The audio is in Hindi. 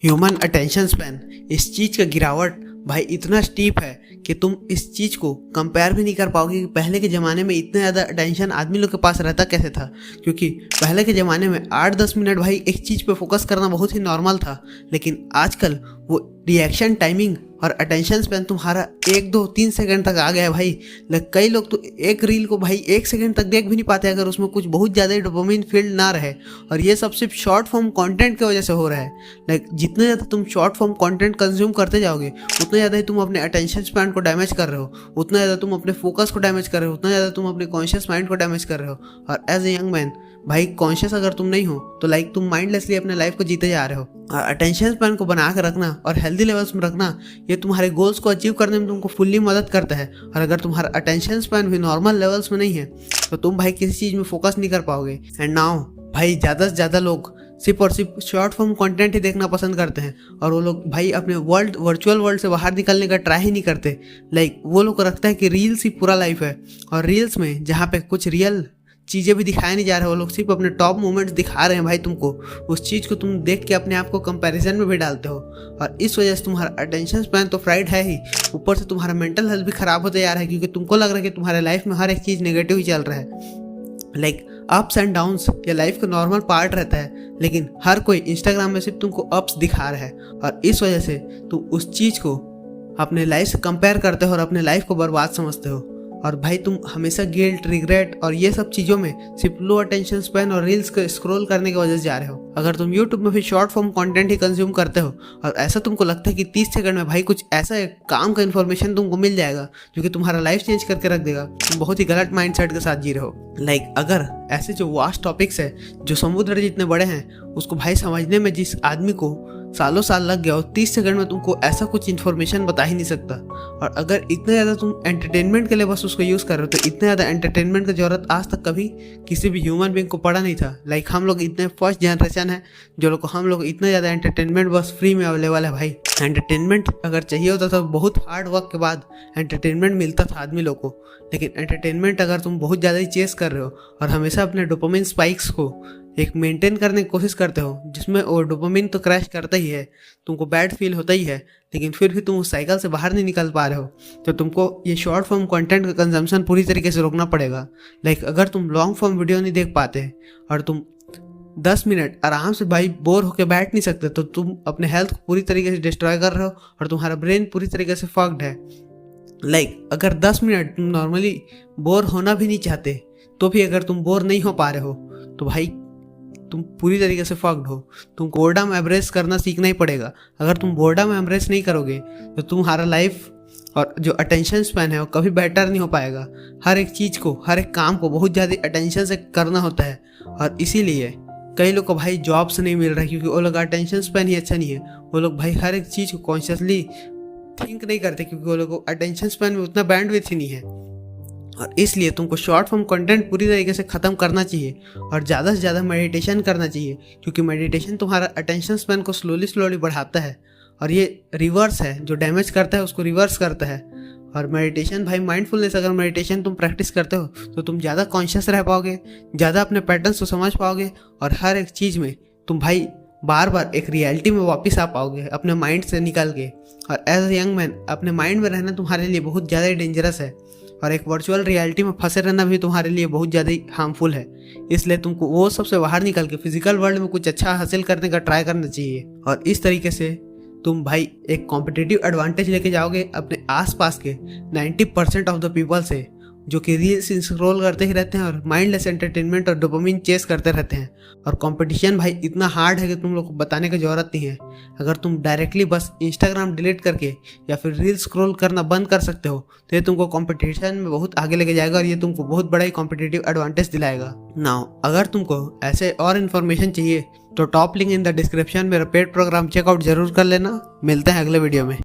ह्यूमन अटेंशन स्पैन, इस चीज़ का गिरावट भाई इतना स्टीप है कि तुम इस चीज़ को कंपेयर भी नहीं कर पाओगे कि पहले के ज़माने में इतना ज़्यादा अटेंशन आदमी लोग के पास रहता कैसे था। क्योंकि पहले के ज़माने में 8-10 मिनट भाई एक चीज़ पे फोकस करना बहुत ही नॉर्मल था, लेकिन आजकल वो रिएक्शन टाइमिंग और अटेंशन स्पैन तुम्हारा 1-2-3 सेकंड तक आ गया है भाई। कई लोग तो एक रील को भाई 1 सेकंड तक देख भी नहीं पाते अगर उसमें कुछ बहुत ज़्यादा डोपामिन फील्ड ना रहे, और ये सब सिर्फ शॉर्ट फॉर्म कंटेंट की वजह से हो रहा है। जितना ज़्यादा तुम शॉर्ट फॉर्म कंटेंट कंज्यूम करते जाओगे उतना ज़्यादा ही तुम अपने अटेंशन स्पैन को डैमेज कर रहे हो, उतना ज़्यादा तुम अपने फोकस को डैमेज कर रहे हो, उतना ज़्यादा तुम अपने कॉन्शियस माइंड को डैमेज कर रहे हो। और एज ए यंग मैन भाई कॉन्शियस अगर तुम नहीं हो तो तुम माइंडलेसली अपने लाइफ को जीते जा रहे हो। और अटेंशन स्पैन को बना कर रखना और हेल्दी लेवल्स में रखना ये तुम्हारे गोल्स को अचीव करने में तुमको फुल्ली मदद करता है। और अगर तुम्हारा अटेंशन स्पैन भी नॉर्मल लेवल्स में नहीं है तो तुम भाई किसी चीज़ में फोकस नहीं कर पाओगे। एंड नाउ भाई ज़्यादा से ज़्यादा लोग सिर्फ और सिर्फ शॉर्ट फॉर्म कंटेंट ही देखना पसंद करते हैं, और वो लोग भाई अपने वर्चुअल वर्ल्ड से बाहर निकलने का ट्राई ही नहीं करते। वो लोग को रखता है कि रील्स ही पूरा लाइफ है, और रील्स में जहाँ पे कुछ रियल चीज़ें भी दिखाए नहीं जा रहे, वो लोग सिर्फ अपने टॉप मोमेंट्स दिखा रहे हैं भाई तुमको। उस चीज़ को तुम देख के अपने आप को कंपैरिजन में भी डालते हो, और इस वजह से तुम्हारा अटेंशन स्पैन तो फ्राइड है ही, ऊपर से तुम्हारा मेंटल हेल्थ भी खराब होते जा रहा है, क्योंकि तुमको लग रहा है कि तुम्हारे लाइफ में हर एक चीज़ नेगेटिव ही चल रहा है। अप्स एंड डाउन्स ये लाइफ का नॉर्मल पार्ट रहता है, लेकिन हर कोई इंस्टाग्राम में सिर्फ तुमको अप्स दिखा रहा है, और इस वजह से तुम उस चीज़ को अपने लाइफ से कंपेयर करते हो और अपने लाइफ को बर्बाद समझते हो। और भाई तुम हमेशा गिल्ट, रिग्रेट और ये सब चीज़ों में सिर्फ लो अटेंशन स्पैन और रील्स को स्क्रॉल करने की वजह से जा रहे हो। अगर तुम यूट्यूब में भी शॉर्ट फॉर्म कंटेंट ही कंज्यूम करते हो और ऐसा तुमको लगता है कि 30 सेकंड में भाई कुछ ऐसा काम का इन्फॉर्मेशन तुमको मिल जाएगा जो कि तुम्हारा लाइफ चेंज करके रख देगा, तुम बहुत ही गलत माइंडसेट के साथ जी रहे हो। अगर ऐसे जो वास्ट टॉपिक्स है जो समुद्र जितने बड़े हैं उसको भाई समझने में जिस आदमी को सालों साल लग गया और 30 सेकंड में तुमको ऐसा कुछ इन्फॉर्मेशन बता ही नहीं सकता, और अगर इतना ज़्यादा तुम एंटरटेनमेंट के लिए बस उसको यूज़ कर रहे हो तो इतना ज़्यादा एंटरटेनमेंट की ज़रूरत आज तक कभी किसी भी ह्यूमन बीइंग को पड़ा नहीं था। हम लोग इतने फर्स्ट जनरेशन है जो हम लोग इतना ज़्यादा एंटरटेनमेंट बस फ्री में अवेलेबल है भाई। एंटरटेनमेंट अगर चाहिए होता तो बहुत हार्ड वर्क के बाद एंटरटेनमेंट मिलता था आदमी लोग को, लेकिन एंटरटेनमेंट अगर तुम बहुत ज़्यादा ही चेस कर रहे हो और हमेशा अपने डोपामिन स्पाइक्स को एक मेंटेन करने की कोशिश करते हो, जिसमें वो डोपामिन तो क्रैश करता ही है, तुमको बैड फील होता ही है, लेकिन फिर भी तुम उस साइकिल से बाहर नहीं निकल पा रहे हो, तो तुमको ये शॉर्ट फॉर्म कंटेंट का कंजम्पशन पूरी तरीके से रोकना पड़ेगा। अगर तुम लॉन्ग फॉर्म वीडियो नहीं देख पाते और तुम 10 मिनट आराम से भाई बोर होकर बैठ नहीं सकते, तो तुम अपने हेल्थ को पूरी तरीके से डिस्ट्रॉय कर रहे हो और तुम्हारा ब्रेन पूरी तरीके से फक्ड है। अगर 10 मिनट तुम नॉर्मली बोर होना भी नहीं चाहते तो भी अगर तुम बोर नहीं हो पा रहे हो तो भाई तुम पूरी तरीके से फक्ड हो। तुम बोर्डम एम्ब्रेस करना सीखना ही पड़ेगा। अगर तुम बोर्डम एम्ब्रेस नहीं करोगे तो तुम्हारा लाइफ और जो अटेंशन स्पैन है वो कभी बेटर नहीं हो पाएगा। हर एक चीज़ को, हर एक काम को बहुत ज़्यादा अटेंशन से करना होता है, और इसीलिए कई लोग को भाई जॉब्स नहीं मिल रहा है, क्योंकि वो लोग अटेंशन स्पैन ही अच्छा नहीं है। वो लोग भाई हर एक चीज़ को कॉन्शियसली थिंक नहीं करते, क्योंकि वो लोग को अटेंशन स्पैन में उतना बैंडविड्थ ही नहीं है। और इसलिए तुमको शॉर्ट फॉर्म कंटेंट पूरी तरीके से ख़त्म करना चाहिए और ज़्यादा से ज़्यादा मेडिटेशन करना चाहिए, क्योंकि मेडिटेशन तुम्हारा अटेंशन स्पैन को स्लोली बढ़ाता है, और ये रिवर्स है, जो डैमेज करता है उसको रिवर्स करता है। और मेडिटेशन भाई माइंडफुलनेस, अगर मेडिटेशन तुम प्रैक्टिस करते हो तो तुम ज़्यादा कॉन्शियस रह पाओगे, ज़्यादा अपने पैटर्न्स को समझ पाओगे, और हर एक चीज़ में तुम भाई बार बार एक रियलिटी में वापस आ पाओगे अपने माइंड से निकल के। और एज ए यंग मैन अपने माइंड में रहना तुम्हारे लिए बहुत ज़्यादा डेंजरस है, और एक वर्चुअल रियलिटी में फंसे रहना भी तुम्हारे लिए बहुत ज़्यादा ही हार्मफुल है। इसलिए तुमको वो सबसे बाहर निकल के फिजिकल वर्ल्ड में कुछ अच्छा हासिल करने का ट्राई करना चाहिए, और इस तरीके से तुम भाई एक कॉम्पिटिटिव एडवांटेज लेके जाओगे अपने आसपास के 90% ऑफ द पीपल से, जो कि रील्स स्क्रॉल करते ही रहते हैं और माइंडलेस एंटरटेनमेंट और डोपामिन चेस करते रहते हैं। और कंपटीशन भाई इतना हार्ड है कि तुम लोग को बताने की ज़रूरत नहीं है। अगर तुम डायरेक्टली बस इंस्टाग्राम डिलीट करके या फिर रील्स स्क्रॉल करना बंद कर सकते हो तो ये तुमको कंपटीशन में बहुत आगे लेके जाएगा, और ये तुमको बहुत बड़ा ही कॉम्पिटिटिव एडवांटेज दिलाएगा। नाउ अगर तुमको ऐसे और इन्फॉर्मेशन चाहिए तो top link in the description मेरा पेड प्रोग्राम चेकआउट जरूर कर लेना। मिलते हैं अगले वीडियो में।